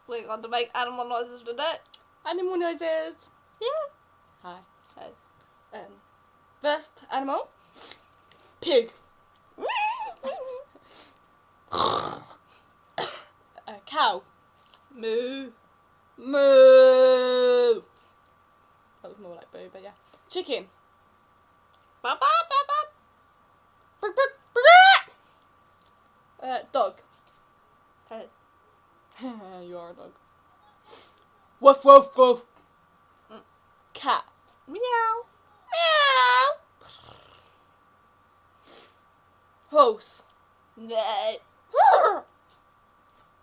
We're going to make animal noises today. Animal noises. Yeah. Hi. Hey. First animal. Pig. Cow. Moo. Moo. That was more like boo, but yeah. Chicken. Bop, bop, bop, bop. Brr, brr, brr. Dog. Hey. You are a dog. Woof, woof, woof. Cat. Meow. Meow. Horse. Nay.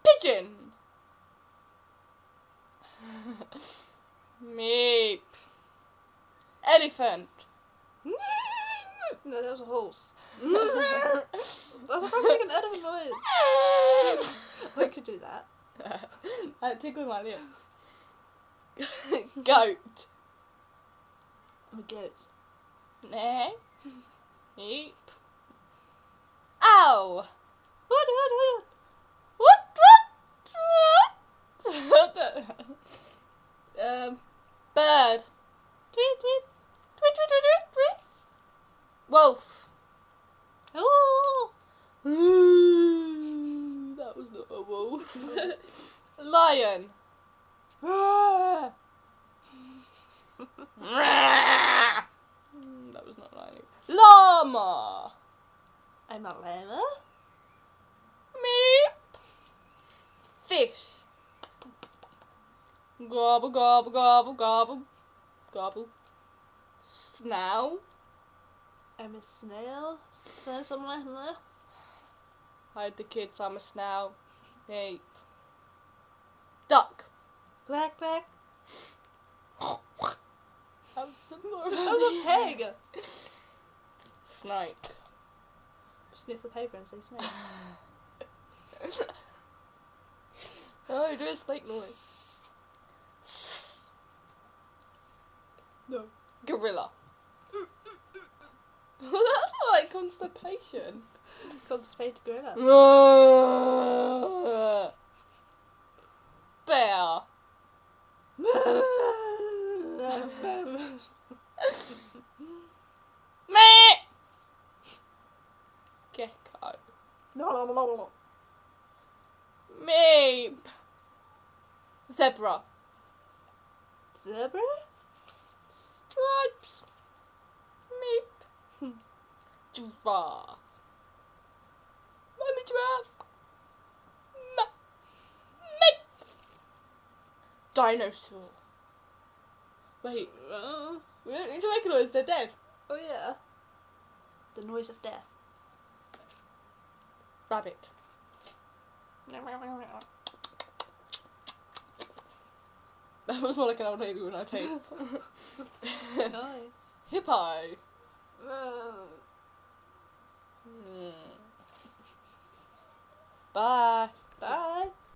Pigeon. Meep. Elephant. No, that was a horse. That's probably like an elephant noise. I could do that. That tickled my lips. Goat. I'm a goat. Nay. Meep. Ow. What? What? What the? Bird. Tweet, tweet. Tweet, tweet, tweet, tweet, tweet. Wolf. Oh. Ooh, that was not a wolf. Lion. That was not lion. Llama. I'm a llama. Meep. Fish. Gobble, gobble, gobble, gobble, gobble. Snail. I'm a snail. Something like that. Hide the kids, I'm a snail. Meep. Duck. Quack, quack. That was That was a pig. Snake. Sniff the paper and say snake. Oh, do a snake noise. No. Gorilla. That's not like constipation. Constipated gorilla. Bear. Meh. Gecko. No. Meep. Zebra. Zebra? Stripes. Meep. Giraffe. Mommy giraffe. Meep. Dinosaur. Wait, we don't need to make a noise, they're dead. Oh yeah. The noise of death. Rabbit. That was more like an old lady with no teeth. Nice. Hippo. Bye. Bye.